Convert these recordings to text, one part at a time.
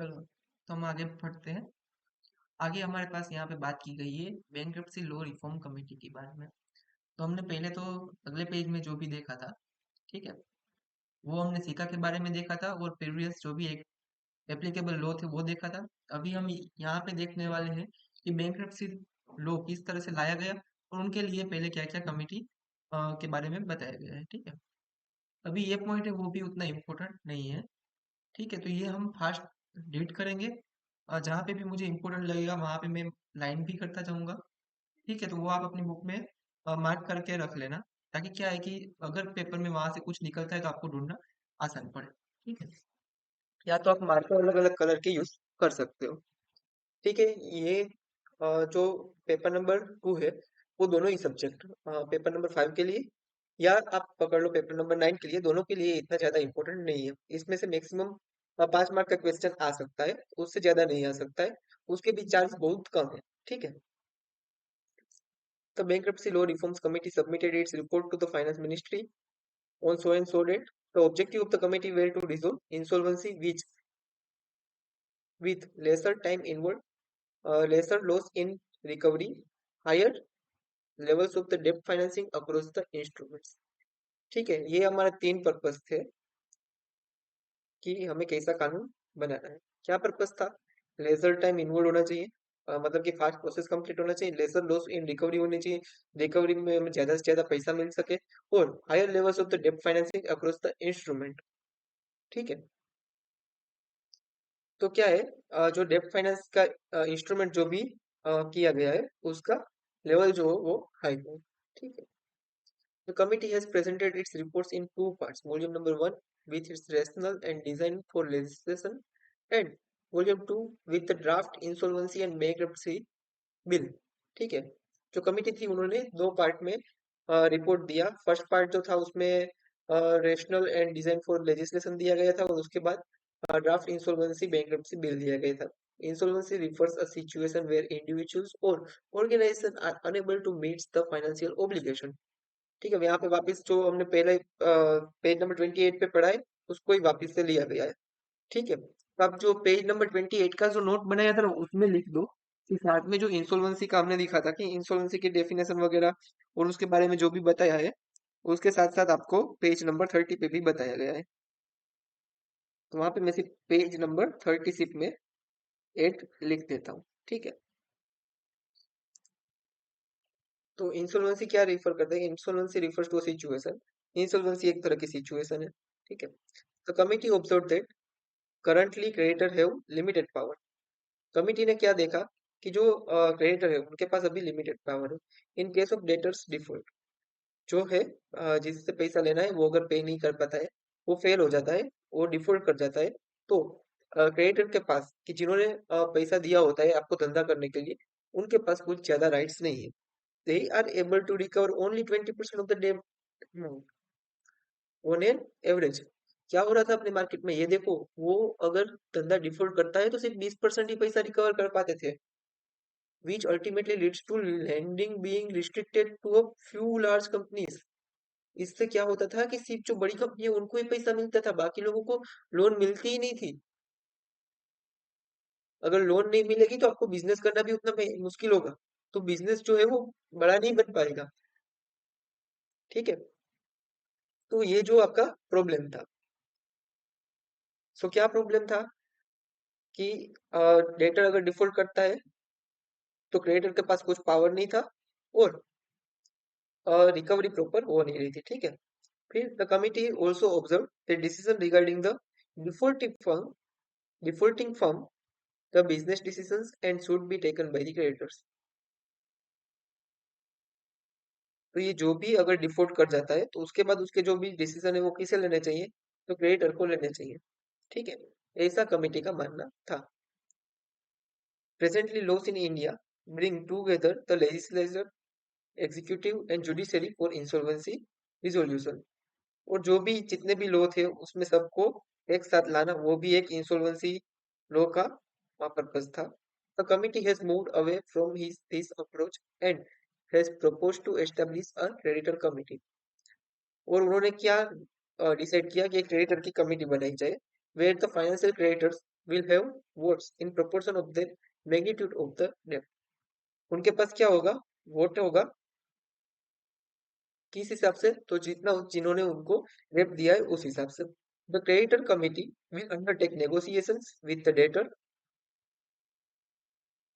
चलो, तो हम आगे बढ़ते हैं। आगे हमारे पास यहाँ पे बात की गई है बैंक्रप्सी लॉ रिफॉर्म कमेटी के बारे में। तो हमने पहले तो अगले पेज में जो भी देखा था, ठीक है, वो हमने सिक्का के बारे में देखा था और प्रीवियस जो भी एक एप्लीकेबल लॉ थे वो देखा था। अभी हम यहाँ पे देखने वाले हैं कि बैंक्रप्सी लॉ किस तरह से लाया गया और उनके लिए पहले क्या क्या कमेटी के बारे में बताया गया है, ठीक है। अभी ये पॉइंट है वो भी उतना इम्पोर्टेंट नहीं है, ठीक है। तो ये हम फास्ट रीड करेंगे और जहाँ पे भी मुझे इम्पोर्टेंट लगेगा वहाँ पे मैं लाइन भी करता जाऊंगा, ठीक है। तो वो आप अपनी बुक में मार्क करके रख लेना, ताकि क्या है कि अगर पेपर में वहां से कुछ निकलता है तो आपको ढूंढना आसान पड़े, ठीक है। या तो आप मार्कर अलग अलग कलर के यूज कर सकते हो, ठीक है। ये जो पेपर नंबर 2 है वो दोनों ही सब्जेक्ट पेपर नंबर 5 के लिए या आप पकड़ लो पेपर नंबर 9 के लिए, दोनों के लिए इतना ज्यादा इंपॉर्टेंट नहीं है। इसमें से मैक्सिमम 5 मार्क का क्वेश्चन आ सकता है, उससे ज्यादा नहीं आ सकता है। उसके भी चांस बहुत कम है, ठीक है। The Bankruptcy Law Reforms Committee submitted its report to the Finance Ministry on so and so date. The objective of the committee were to resolve insolvency which with lesser time involved, lesser loss in recovery, higher levels of the debt financing across the instruments. ठीक है, ये हमारे 3 purpose थे कि हमें कैसा कानून बनाना है। क्या पर्पस था? लेजर टाइम इन्वॉल्व होना चाहिए, मतलब कि फास्ट प्रोसेस कंप्लीट होना चाहिए, लेजर लॉस इन रिकवरी होनी चाहिए, रिकवरी में हमें ज्यादा से ज्यादा पैसा मिल सके, और हायर लेवल्स ऑफ द डेब्ट फाइनेंसिंग अक्रॉस द इंस्ट्रूमेंट, ठीक है। तो क्या है, जो डेब्ट फाइनेंस का इंस्ट्रूमेंट जो भी किया गया है उसका लेवल जो हो वो हाई हो, ठीक है। The committee has presented its reports in 2 parts. Volume number 1 with its rationale and design for legislation, and Volume 2 with the draft insolvency and bankruptcy bill. ठीक है, जो कमिटी थी उन्होंने 2 पार्ट में रिपोर्ट दिया। फर्स्ट पार्ट जो था उसमें rational and design for legislation दिया गया था, और उसके बाद ड्राफ्ट इंसॉल्वेंसी बैंक्रप्सी बिल दिया गया था। Insolvency refers a situation where individuals or organizations are unable to meet the financial obligation, ठीक है। यहाँ पे वापस जो हमने पहले पेज नंबर 28 पे पढ़ा है उसको ही वापस से लिया गया है, ठीक है। तो आप जो पेज नंबर 28 का जो नोट बनाया था ना उसमें लिख दो कि साथ में जो इंसॉल्वेंसी का हमने लिखा था कि इंसॉल्वेंसी की डेफिनेशन वगैरह और उसके बारे में जो भी बताया है, उसके साथ साथ आपको पेज नंबर 30 पे भी बताया गया है। तो वहां पे मैं सिर्फ पेज नंबर 36 में 8 लिख देता हूँ, ठीक है। तो इंसॉल्वेंसी क्या रिफर करता है? Insolvency refers to situation. Insolvency एक तरह की सिचुएशन है, ठीक है। तो committee observe that currently creditor have limited power. Committee ने क्या देखा कि जो क्रेडिटर है उनके पास अभी लिमिटेड पावर है in case of debtors default. जो है जिससे पैसा लेना है वो अगर पे नहीं कर पाता है, वो फेल हो जाता है, वो डिफॉल्ट कर जाता है, तो क्रेडिटर के पास कि जिन्होंने पैसा दिया होता है आपको धंधा करने के लिए, उनके पास कुछ ज्यादा राइट्स नहीं है। They are able to recover only 20% of the debt on an average. क्या हो रहा था अपने मार्केट में ये देखो, वो अगर धंधा डिफॉल्ट करता है तो सिर्फ 20% ही पैसा रिकवर कर पाते थे, which ultimately leads to lending being restricted to a few large companies। इससे क्या होता था कि सिर्फ जो बड़ी कंपनी है उनको ही पैसा मिलता था, बाकी लोगों को लोन मिलती ही नहीं थी। अगर लोन नहीं मिलेगी तो आपको बिजनेस करना भी उतना मुश्किल होगा, तो बिजनेस जो है वो बड़ा नहीं बन पाएगा, ठीक है। तो ये जो आपका प्रॉब्लम था, सो क्या प्रॉब्लम था कि डेटर अगर डिफॉल्ट करता है तो क्रेडिटर के पास कुछ पावर नहीं था, और रिकवरी प्रॉपर हो नहीं रही थी, ठीक है। फिर the committee also observed the decision regarding the defaulting firm defaulting firm the business decisions and should be taken by the creditors। तो ये जो भी अगर डिफॉल्ट कर जाता है तो उसके बाद उसके जो भी डिसीजन है वो किसे लेने चाहिए? तो क्रेडिटर को लेने चाहिए, ठीक है। ऐसा कमिटी का मानना था। Presently loss in India bring together the legislature executive and judiciary for insolvency resolution. और जो भी जितने भी लॉ थे उसमें सबको एक साथ लाना, वो भी एक इंसॉल्वेंसी लॉ का पर्पस था। The committee has moved away from his this approach and has proposed to establish a creditor committee. और उन्होंने क्या डिसाइड किया कि एक क्रेडिटर की कमिटी बनाई जाए, where the financial creditors will have votes in proportion of the magnitude of the debt. उनके पास क्या होगा? वोट होगा किस हिसाब से? तो जितना जिन्होंने उनको डेट दिया है उस हिसाब से. The creditor committee will undertake negotiations with the debtor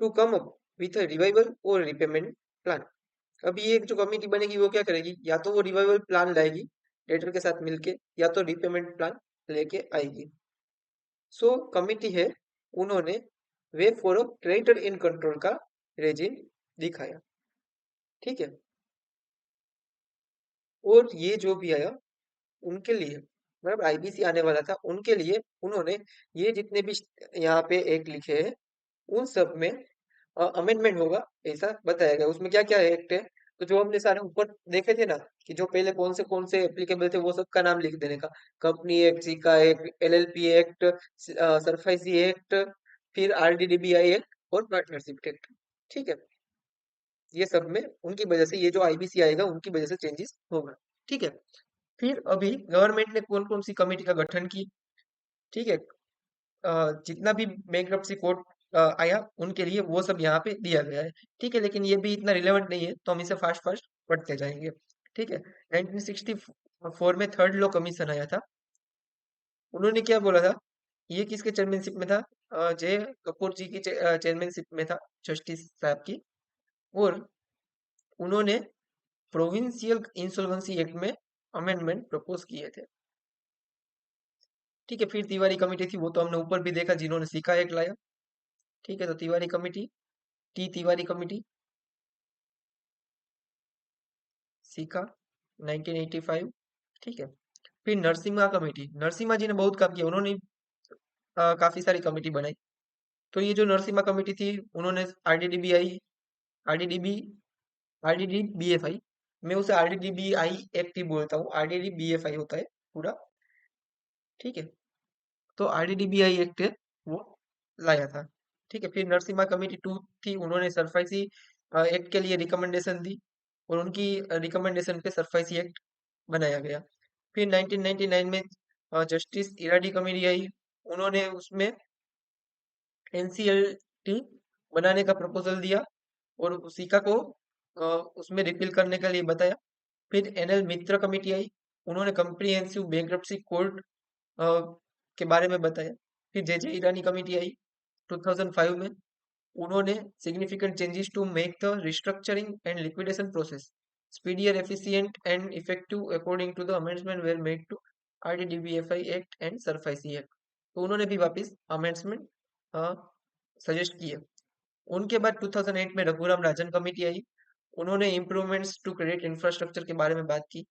to come up with a revival और रिपेमेंट प्लान. अभी ये जो कमिटी बनेगी वो क्या करेगी? या तो वो रिवाइवल प्लान लाएगी डेटर के साथ मिलके, या तो रिपेमेंट प्लान लेके आएगी. सो कमिटी है, उन्होंने way for a creditor in control का रेजिम दिखाया. ठीक है. और ये जो भी आया उनके लिए, मतलब आईबीसी आने वाला था उनके लिए, उन्होंने ये जितने भी यहाँ पे एक्ट लिखे हैं उन सब में अमेंडमेंट होगा ऐसा बताया गया. उसमें क्या क्या एक्ट है? तो जो हमने सारे ऊपर देखे थे ना, कि जो पहले कौन से एप्लीकेबल थे वो सबका नाम लिख देने का. कंपनी एक्ट, सिका act, LLP act, SARFAESI act, फिर आरडीडीबीआई एक्ट और पार्टनरशिप एक्ट. ठीक है. ये सब में उनकी वजह से, ये जो आईबीसी आएगा उनकी वजह से चेंजेस होगा. ठीक है. फिर अभी गवर्नमेंट ने कौन कौन सी कमेटी का गठन की? ठीक है. जितना भी बैंक्रप्सी कोड आया उनके लिए वो सब यहाँ पे दिया गया है. ठीक है, लेकिन ये भी इतना रिलेवेंट नहीं है तो हम इसे फास्ट फास्ट पढ़ते जाएंगे. ठीक है. 1964 में थर्ड लॉ कमीशन आया था. उन्होंने क्या बोला था? ये किसके चेयरमैनशिप में था? जे कपूर जी की चेयरमैनशिप में था, जस्टिस साहब की. और उन्होंने प्रोविंशियल इंसॉल्वेंसी एक्ट में अमेंडमेंट प्रपोज किए थे. ठीक है. फिर तिवारी कमेटी थी, वो तो हमने ऊपर भी देखा, जिन्होंने सिका एक्ट लाया. ठीक है. तो Tiwari committee, T Tiwari committee, सिका 1985. ठीक है. फिर नरसिम्हा कमेटी, नरसिम्हा जी ने बहुत काम किया, उन्होंने काफी सारी कमेटी बनाई. तो ये जो नरसिम्हा कमेटी थी, उन्होंने आरडीडीबीआई, आरडीडीबी, आरडीडीबीएफआई, मैं उसे आरडीडीबीआई एक्ट ही बोलता हूँ, आरडीडीबीएफआई होता है पूरा. ठीक है. तो आरडीडीबीआई एक्ट है वो लाया था. ठीक है. फिर नरसिम्हा कमेटी टू थी, उन्होंने सरफाइसी एक्ट के लिए रिकमेंडेशन दी, और उनकी रिकमेंडेशन पे सरफाइसी एक्ट बनाया गया. फिर 1999 में जस्टिस इराडी कमेटी आई, उन्होंने उसमें एनसीएलटी बनाने का प्रपोजल दिया और उसी को अ, उसमें रिपील करने के लिए बताया. फिर एनएल मित्र कमेटी आई, उन्होंने कम्प्रिहेंसिव बैंक्रप्सी कोड के बारे में बताया. फिर जे जे ईरानी कमेटी आई 2005 में, उन्होंने significant changes to make the restructuring and liquidation process speedier, efficient and effective according to the amendment were made to RDDBFI act and SARFAESI act. तो उन्होंने भी वापस अमेंडमेंट सजेस्ट किए. उनके बाद 2008 में रघुराम राजन कमेटी आई, उन्होंने इम्प्रूवमेंट्स टू क्रेडिट इंफ्रास्ट्रक्चर के बारे में बात की.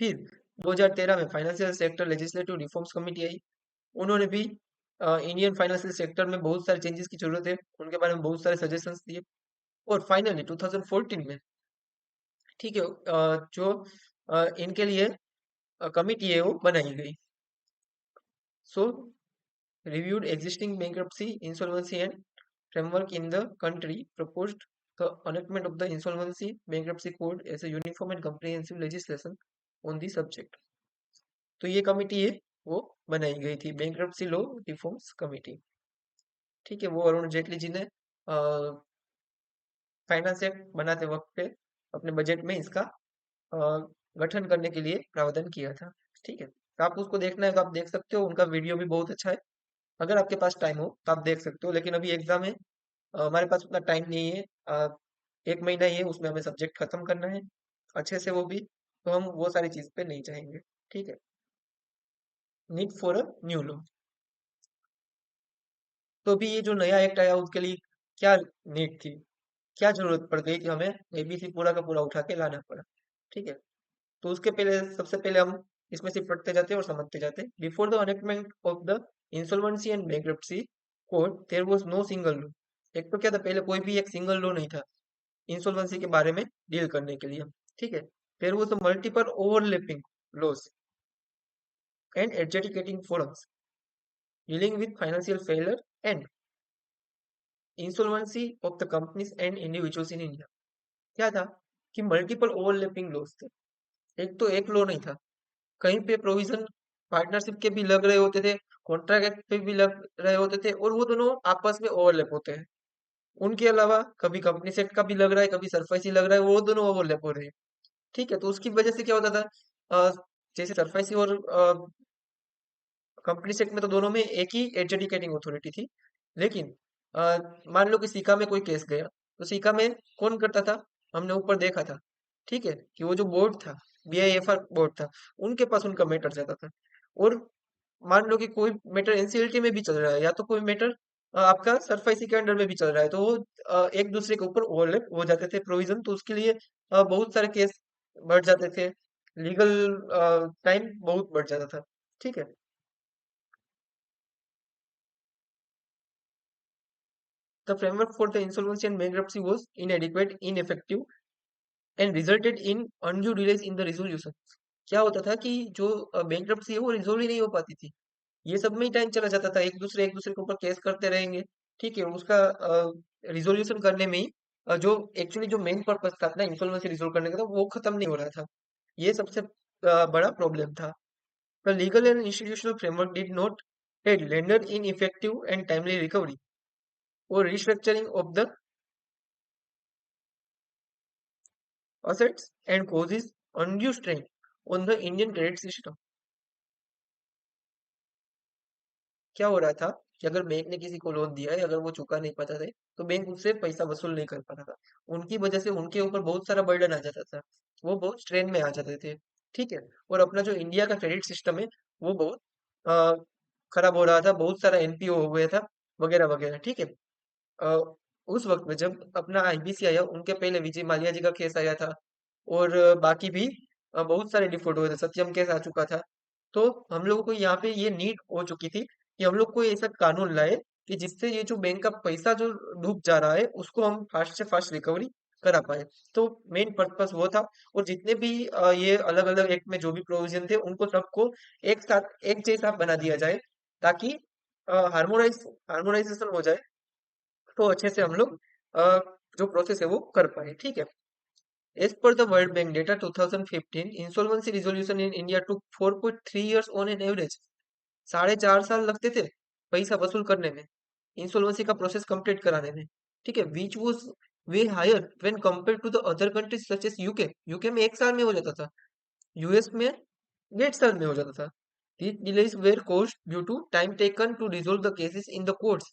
फिर 2013 में financial sector legislative reforms committee आई, उन्होंने भी इंडियन फाइनेंशियल सेक्टर में बहुत सारे चेंजेस की जरूरत है उनके बारे में बहुत सारे सजेशंस दिए. और फाइनली 2014 में, ठीक है, जो इनके लिए कमिटी है वो बनाई गई. सो reviewed existing bankruptcy, insolvency and framework in the country, proposed the enactment of the Insolvency Bankruptcy Code as a uniform and comprehensive legislation on the subject. तो ये कमिटी है वो बनाई गई थी, बैंक्रप्सी लॉ रिफॉर्म्स कमिटी. ठीक है. वो अरुण जेटली जी ने फाइनेंस एक्ट बनाते वक्त पे अपने बजट में इसका अ, गठन करने के लिए प्रावधान किया था. ठीक है. तो आप उसको देखना है तो आप देख सकते हो, उनका वीडियो भी बहुत अच्छा है. अगर आपके पास टाइम हो तो आप देख सकते हो, लेकिन अभी एग्जाम है, हमारे पास उतना टाइम नहीं है. 1 महीना ही है, उसमें हमें सब्जेक्ट खत्म करना है अच्छे से, वो भी, तो हम वो सारी चीज पे नहीं चाहेंगे. ठीक है. Need for a new law. तो अभी ये जो नया एक्ट आया उसके लिए क्या नीड थी, क्या जरूरत पड़ गई कि हमें एबीसी पूरा का पूरा उठा के लाना पड़ा. ठीक है. तो उसके पहले, सबसे पहले हम इसमें से पढ़ते जाते हैं और समझते जाते हैं. Before the enactment of the insolvency and bankruptcy code there was no single law. एक तो क्या था, पहले कोई भी एक सिंगल लॉ नहीं था इंसॉल्वेंसी के बारे में डील करने के लिए. ठीक है. There was a multiple overlapping laws and adjudicating forums dealing with financial failure and insolvency of the companies and individuals in India. क्या था कि मल्टीपल ओवरलैपिंग लॉस थे. एक तो एक लॉ नहीं था, कहीं पे प्रोविजन पार्टनरशिप के भी लग रहे होते थे, कॉन्ट्रैक्ट पे भी लग रहे होते थे और वो दोनों आपस में ओवरलैप होते हैं। उनके अलावा कभी कंपनी सेट का भी लग रहा है, कभी सरफेसी लग रहा है, वो दोनों ओवरलैप हो रहे हैं। ठीक है, तो उसकी वजह से क्या होता था, अ, जैसे सरफेसी और कंपनी सेट में तो दोनों में एक ही एडजुडिकेटिंग अथॉरिटी थी। लेकिन अ, मान लो कि सीका में कोई केस गया, तो सीका में कौन करता था, हमने ऊपर देखा था। ठीक है, कि वो जो बोर्ड था, बीआईएफआर बोर्ड था, उनके पास उनका मैटर जाता था। और मान लो कि कोई मैटर एनसीएलटी में भी चल रहा है, या तो कोई मैटर आपका सरफेसी के अंडर में भी चल रहा है, तो वो एक दूसरे के ऊपर ओवरलैप हो जाते थे प्रोविजन, तो उसके लिए बहुत सारे केस बढ़ जाते थे, लीगल टाइम बहुत बढ़ जाता था। ठीक है। The framework for the insolvency and bankruptcy was inadequate, ineffective, and resulted in undue delays in the resolution. क्या होता था कि जो बैंक्रप्सी है वो रिजोल्व ही नहीं हो पाती थी। ये सब में ही टाइम चला जाता था, एक दूसरे के ऊपर केस करते रहेंगे। ठीक है, उसका रिजोल्यूशन करने में ही जो एक्चुअली जो मेन पर्पस था अपना इंसॉल्वेंसी रिजोल्व करने का था, वो खत्म नहीं हो रहा था। ये सबसे बड़ा प्रॉब्लम था। The legal and institutional framework did not aid lender in effective and timely recovery और restructuring of the assets and causes undue strain on the Indian credit system. क्या हो रहा था कि अगर बैंक ने किसी को लोन दिया है, अगर वो चुका नहीं पाता थे, तो बैंक उससे पैसा वसूल नहीं कर पाता था। उनकी वजह से उनके ऊपर बहुत सारा बर्डन आ जाता था, वो बहुत स्ट्रेन में आ जाते थे। ठीक है, और अपना जो इंडिया का क्रेडिट सिस्टम है, वो बहुत अ, खराब हो रहा था, बहुत सारा एनपीओ हो गया था, वगैरह वगैरह। ठीक है, अ, उस वक्त में जब अपना आईबीसी आया, उनके पहले विजय माल्या जी का केस आया था, और बाकी भी बहुत सारे डिफॉल्ट हुए थे, सत्यम केस आ चुका था। तो हम लोगों को यहाँ पे ये नीड हो चुकी थी कि हम लोग को ऐसा कानून लाए कि जिससे ये जो बैंक का पैसा जो डूब जा रहा है, उसको हम फास्ट से फास्ट रिकवरी करा पाए। तो मेन पर्पस वो था। और जितने भी ये अलग अलग एक्ट में जो भी प्रोविजन थे, उनको सबको एक साथ एक जैसा बना दिया जाए, ताकि हार्मोनाइजेशन हो जाए, तो अच्छे से हम लोग अ, जो प्रोसेस है वो कर पाए। ठीक है। As per the World Bank data 2015, insolvency resolution in India took 4.3 years on an average. 4.5 साल लगते थे पैसा वसूल करने में, इंसॉल्वेंसी का प्रोसेस कंप्लीट कराने में। ठीक है, which was way higher when compare to the other countries such as UK. UK में 1 साल में हो जाता था, यूएस में 1.5 साल में हो जाता था। These delays were caused due to time taken to resolve the cases in the courts,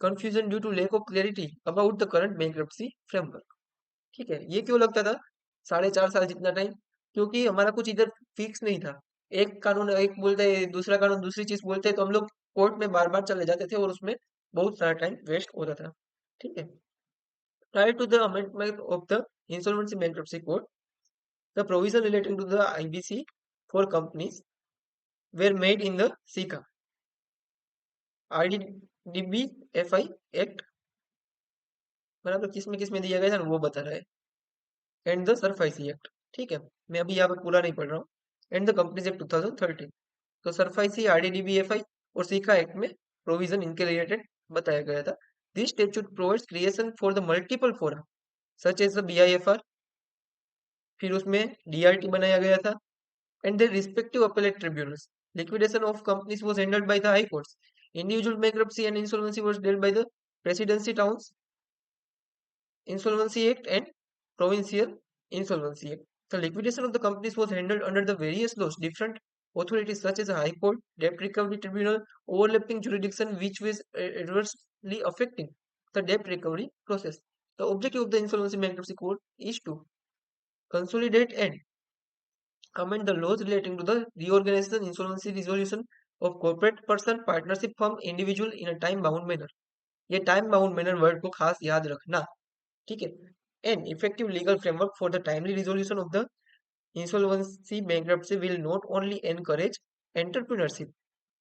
confusion due to lack of clarity about the current bankruptcy framework. ठीक है, ये क्यों लगता था 4.5 साल जितना टाइम? क्योंकि हमारा कुछ इधर फिक्स नहीं था। एक कानून एक बोलते है, दूसरा कानून दूसरी चीज बोलते हैं, तो हम लोग कोर्ट में बार बार चले जाते थे और उसमें बहुत सारा टाइम वेस्ट होता था। ठीक है। Prior to the amendment of the Insolvency Bankruptcy Code, the provision relating to the IBC for companies were made in the SICA, RDBFI Act, बराबर किसमें दिया गया था ना, वो बता रहा है, एंड द सरफाइसी एक्ट। ठीक है, मैं अभी यहाँ पे पूरा नहीं पढ़ रहा हूँ। And the companies act 2013। तो सरफाइसी, आरडीडीबीएफआई और सीका एक्ट में प्रोविजन इनके रिलेटेड बताया गया था। This statute provides creation for the multiple forum such as the BIFR, फिर उसमें डीआरटी बनाया गया था, and the respective appellate tribunals. Liquidation of companies was handled by the high courts. Individual bankruptcy and insolvency was dealt by the presidency towns Insolvency Act and Provincial Insolvency Act. The liquidation of the companies was handled under the various laws, different authorities such as the High Court, Debt Recovery Tribunal, overlapping jurisdiction which was adversely affecting the debt recovery process. The objective of the Insolvency Bankruptcy Code is to consolidate and amend the laws relating to the reorganization, insolvency resolution of corporate person, partnership firm, individual in a time-bound manner. ये time bound manner word को खास याद रखना। ठीक है। An effective legal framework for the timely resolution of the insolvency bankruptcy will not only encourage entrepreneurship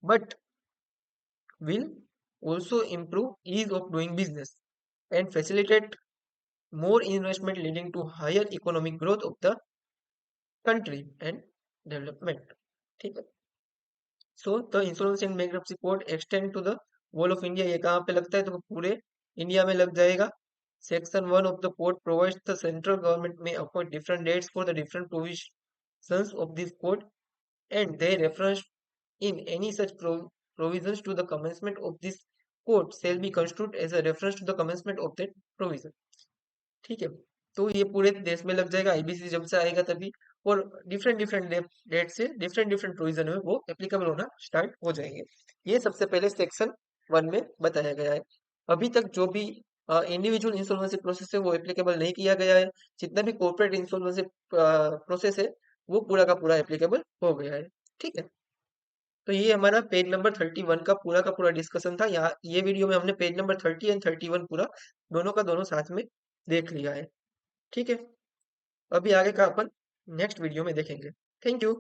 but will also improve ease of doing business and facilitate more investment leading to higher economic growth of the country and development. ठीक है। So the insurance and bankruptcy code extend to the whole of India. ये कहाँ पे लगता है, तो पूरे India में लग जाएगा। Section 1 of the code provides the central government may appoint different dates for the different provisions of this code and their reference in any such provisions to the commencement of this code shall be construed as a reference to the commencement of that provision. ठीक है, तो ये पूरे देश में लग जाएगा, IBC जब से आएगा तभी, और डिफरेंट डिफरेंट डेट से डिफरेंट डिफरेंट प्रोविजन में वो एप्लीकेबल होना स्टार्ट हो जाएंगे। ये सबसे पहले सेक्शन 1 में बताया गया है। अभी तक जो भी इंडिविजुअल इंसॉल्वेंसी प्रोसेस है वो एप्लीकेबल नहीं किया गया है, जितना भी कॉर्पोरेट इंसॉल्वेंसी प्रोसेस है वो पूरा का पूरा एप्लीकेबल हो गया है। ठीक है, तो ये हमारा पेज नंबर 31 का पूरा डिस्कशन था। यहाँ ये वीडियो में हमने पेज नंबर 30 एंड 31 पूरा दोनों का दोनों साथ में देख लिया है। ठीक है, अभी आगे का अपन नेक्स्ट वीडियो में देखेंगे। Thank you.